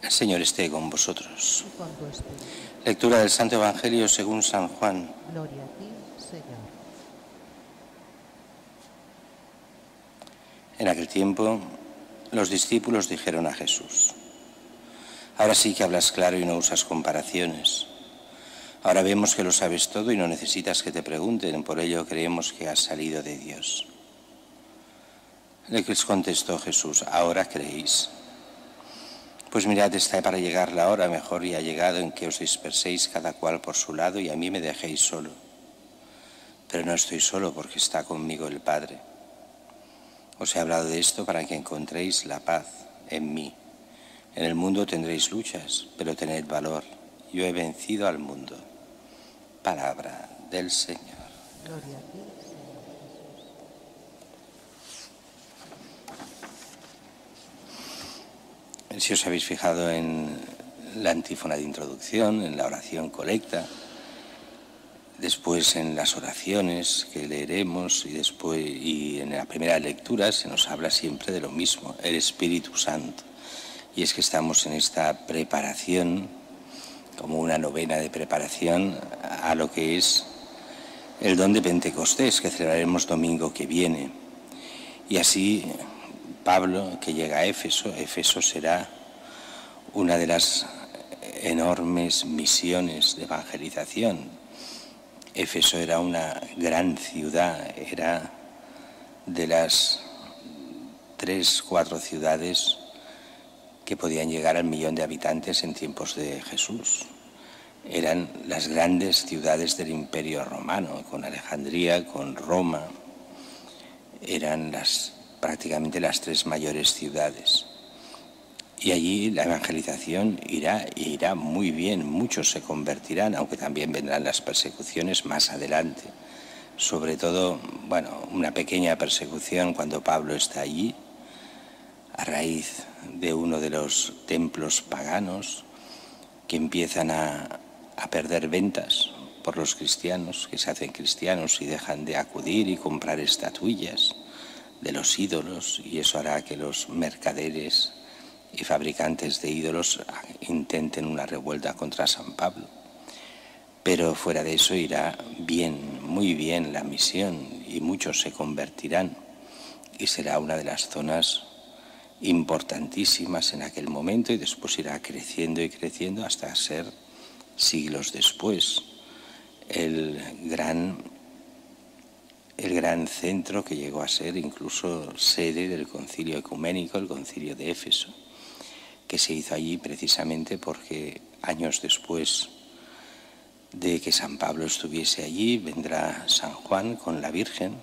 El Señor esté con vosotros. Y con tu espíritu. Lectura del Santo Evangelio según San Juan. Gloria a ti, Señor. En aquel tiempo, los discípulos dijeron a Jesús: ahora sí que hablas claro y no usas comparaciones. Ahora vemos que lo sabes todo y no necesitas que te pregunten, por ello creemos que has salido de Dios. Les contestó Jesús: ¿ahora creéis? Pues mirad, está para llegar la hora, mejor ya ha llegado, en que os disperséis cada cual por su lado y a mí me dejéis solo. Pero no estoy solo, porque está conmigo el Padre. Os he hablado de esto para que encontréis la paz en mí. En el mundo tendréis luchas, pero tened valor. Yo he vencido al mundo. Palabra del Señor. Gloria a ti, Señor Jesús. Si os habéis fijado en la antífona de introducción, en la oración colecta, después en las oraciones que leeremos y en la primera lectura se nos habla siempre de lo mismo, el Espíritu Santo. Y es que estamos en esta preparación, como una novena de preparación a lo que es el don de Pentecostés, que celebraremos domingo que viene. Y así Pablo, que llega a Éfeso, Éfeso será una de las enormes misiones de evangelización. Éfeso era una gran ciudad, era de las 3-4 ciudades que podían llegar al 1.000.000 de habitantes en tiempos de Jesús. Eran las grandes ciudades del Imperio Romano, con Alejandría, con Roma. Eran prácticamente las 3 mayores ciudades. Y allí la evangelización irá muy bien, muchos se convertirán, aunque también vendrán las persecuciones más adelante. Sobre todo, una pequeña persecución cuando Pablo está allí, a raíz de uno de los templos paganos que empiezan a perder ventas por los cristianos, que se hacen cristianos y dejan de acudir y comprar estatuillas de los ídolos, y eso hará que los mercaderes y fabricantes de ídolos intenten una revuelta contra San Pablo. Pero fuera de eso irá bien, muy bien la misión, y muchos se convertirán, y será una de las zonas importantísimas en aquel momento, y después irá creciendo y creciendo hasta ser, siglos después, el gran centro que llegó a ser incluso sede del concilio ecuménico, el concilio de Éfeso, que se hizo allí precisamente porque años después de que San Pablo estuviese allí, vendrá San Juan con la Virgen,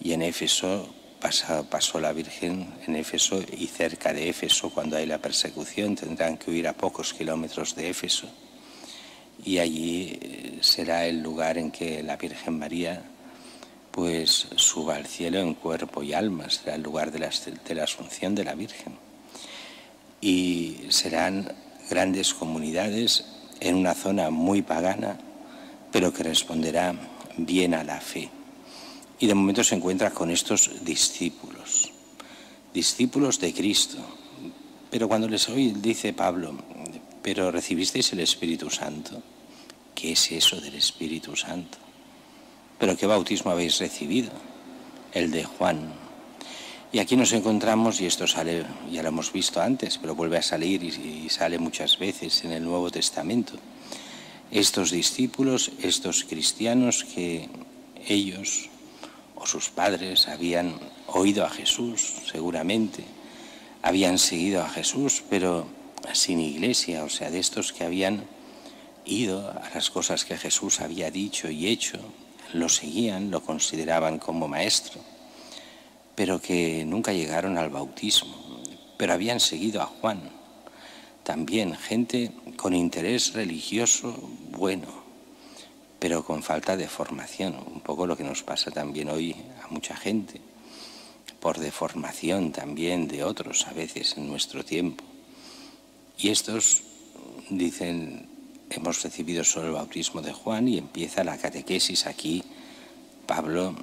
y en Éfeso pasó la Virgen en Éfeso, y cerca de Éfeso, cuando hay la persecución, tendrán que huir a pocos kilómetros de Éfeso, y allí será el lugar en que la Virgen María pues suba al cielo en cuerpo y alma, será el lugar de la Asunción de la Virgen. Y serán grandes comunidades en una zona muy pagana, pero que responderá bien a la fe. Y de momento se encuentra con estos discípulos de Cristo. Pero cuando les oí, dice Pablo: pero recibisteis el Espíritu Santo. ¿Qué es eso del Espíritu Santo? ¿Pero qué bautismo habéis recibido? El de Juan. Y aquí nos encontramos, y esto sale, ya lo hemos visto antes, pero vuelve a salir y sale muchas veces en el Nuevo Testamento. Estos discípulos, estos cristianos que ellos o sus padres habían oído a Jesús, seguramente, habían seguido a Jesús, pero sin iglesia, o sea, de estos que habían ido a las cosas que Jesús había dicho y hecho, lo seguían, lo consideraban como maestro, pero que nunca llegaron al bautismo, pero habían seguido a Juan. También gente con interés religioso bueno, pero con falta de formación, un poco lo que nos pasa también hoy a mucha gente, por deformación también de otros a veces en nuestro tiempo. Y estos dicen: hemos recibido solo el bautismo de Juan, y empieza la catequesis aquí. Pablo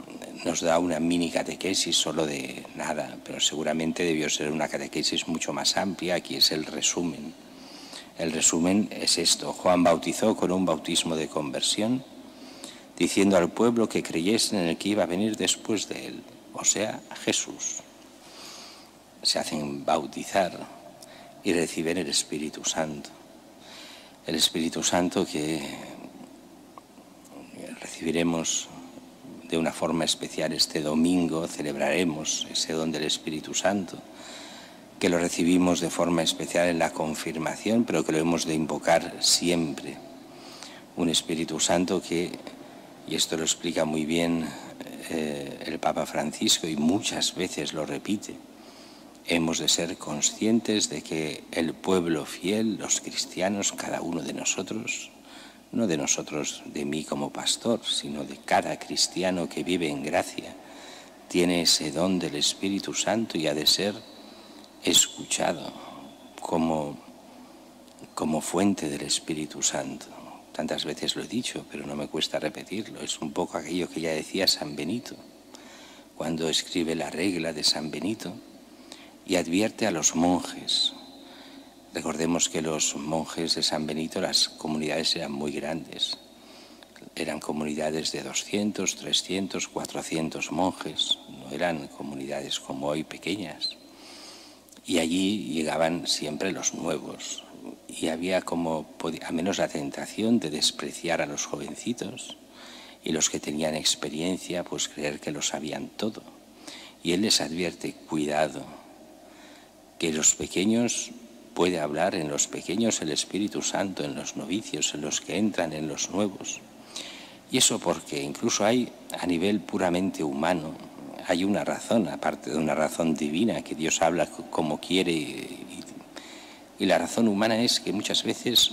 nos da una mini catequesis solo de nada, pero seguramente debió ser una catequesis mucho más amplia. Aquí es el resumen El resumen es esto: Juan bautizó con un bautismo de conversión, diciendo al pueblo que creyesen en el que iba a venir después de él, o sea, Jesús. Se hacen bautizar y reciben el Espíritu Santo. El Espíritu Santo que recibiremos de una forma especial este domingo, celebraremos ese don del Espíritu Santo, que lo recibimos de forma especial en la confirmación, pero que lo hemos de invocar siempre. Un Espíritu Santo que, y esto lo explica muy bien el Papa Francisco y muchas veces lo repite, hemos de ser conscientes de que el pueblo fiel, los cristianos, cada uno de nosotros, no de nosotros, de mí como pastor, sino de cada cristiano que vive en gracia, tiene ese don del Espíritu Santo y ha de ser escuchado como fuente del Espíritu Santo. Tantas veces lo he dicho, pero no me cuesta repetirlo. Es un poco aquello que ya decía San Benito, cuando escribe la regla de San Benito y advierte a los monjes. Recordemos que los monjes de San Benito, las comunidades eran muy grandes. Eran comunidades de 200, 300, 400 monjes. No eran comunidades como hoy pequeñas. Y allí llegaban siempre los nuevos. Y había como, a menos la tentación de despreciar a los jovencitos. Y los que tenían experiencia, pues creer que lo sabían todo. Y él les advierte: cuidado, que los pequeños... puede hablar en los pequeños el Espíritu Santo, en los novicios, en los que entran, en los nuevos. Y eso porque incluso hay, a nivel puramente humano, hay una razón, aparte de una razón divina, que Dios habla como quiere. Y la razón humana es que muchas veces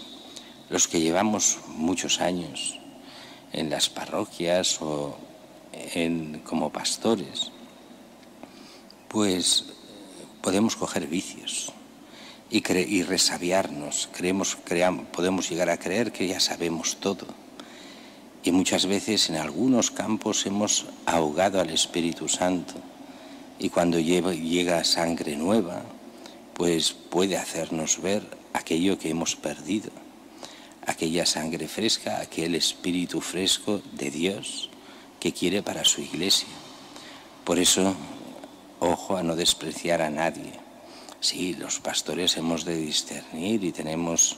los que llevamos muchos años en las parroquias o como pastores, pues podemos coger vicios y resabiarnos. Podemos llegar a creer que ya sabemos todo. Y muchas veces en algunos campos hemos ahogado al Espíritu Santo. Y cuando llega sangre nueva, pues puede hacernos ver aquello que hemos perdido. Aquella sangre fresca, aquel Espíritu fresco de Dios que quiere para su Iglesia. Por eso, ojo a no despreciar a nadie. Sí, los pastores hemos de discernir y tenemos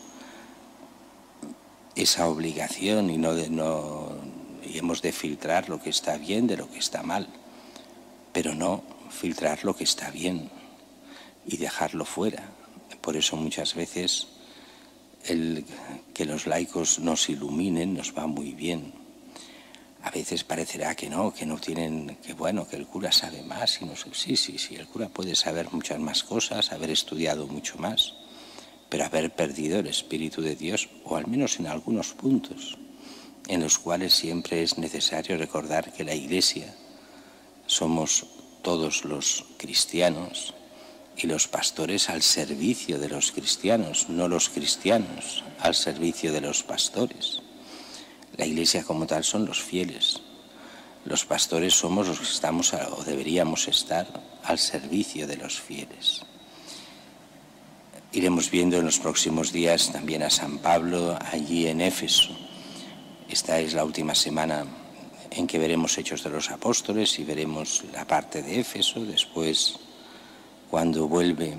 esa obligación y hemos de filtrar lo que está bien de lo que está mal, pero no filtrar lo que está bien y dejarlo fuera. Por eso muchas veces que los laicos nos iluminen nos va muy bien. A veces parecerá que no tienen, que el cura sabe más. Y no sé. Sí, el cura puede saber muchas más cosas, haber estudiado mucho más, pero haber perdido el Espíritu de Dios, o al menos en algunos puntos, en los cuales siempre es necesario recordar que la Iglesia somos todos los cristianos y los pastores al servicio de los cristianos, no los cristianos al servicio de los pastores. La Iglesia como tal son los fieles. Los pastores somos los que estamos o deberíamos estar al servicio de los fieles. Iremos viendo en los próximos días también a San Pablo allí en Éfeso. Esta es la última semana en que veremos Hechos de los Apóstoles y veremos la parte de Éfeso. Después, cuando vuelve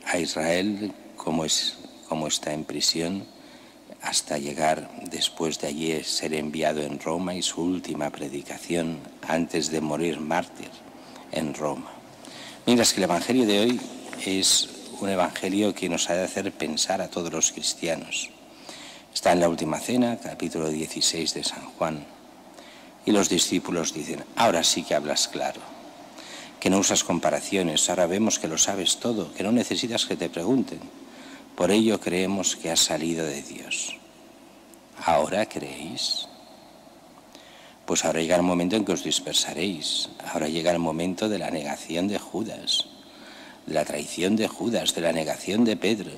a Israel, cómo está en prisión, hasta llegar después de allí ser enviado en Roma y su última predicación antes de morir mártir en Roma. Mientras que el Evangelio de hoy es un Evangelio que nos ha de hacer pensar a todos los cristianos. Está en la Última Cena, capítulo 16 de San Juan, y los discípulos dicen: ahora sí que hablas claro, que no usas comparaciones, ahora vemos que lo sabes todo, que no necesitas que te pregunten. Por ello creemos que has salido de Dios. ¿Ahora creéis? Pues ahora llega el momento en que os dispersaréis. Ahora llega el momento de la negación de Judas, de la traición de Judas, de la negación de Pedro,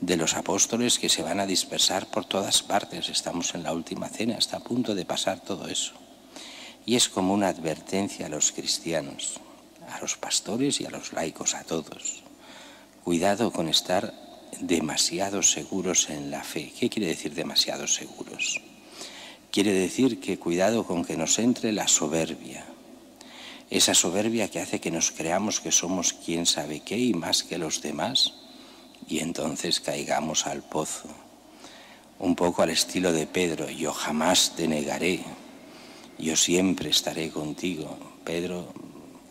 de los apóstoles que se van a dispersar por todas partes. Estamos en la Última Cena, está a punto de pasar todo eso. Y es como una advertencia a los cristianos, a los pastores y a los laicos, a todos. Cuidado con estar demasiado seguros en la fe. ¿Qué quiere decir demasiado seguros? Quiere decir que cuidado con que nos entre la soberbia. Esa soberbia que hace que nos creamos que somos quién sabe qué y más que los demás, y entonces caigamos al pozo. Un poco al estilo de Pedro: yo jamás te negaré, yo siempre estaré contigo. Pedro,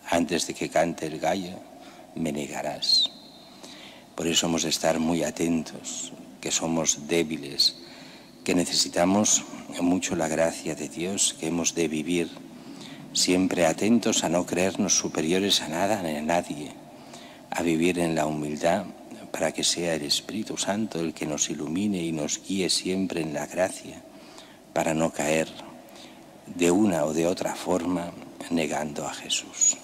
antes de que cante el gallo, me negarás. Por eso hemos de estar muy atentos, que somos débiles, que necesitamos mucho la gracia de Dios, que hemos de vivir siempre atentos a no creernos superiores a nada ni a nadie, a vivir en la humildad, para que sea el Espíritu Santo el que nos ilumine y nos guíe siempre en la gracia, para no caer de una o de otra forma negando a Jesús.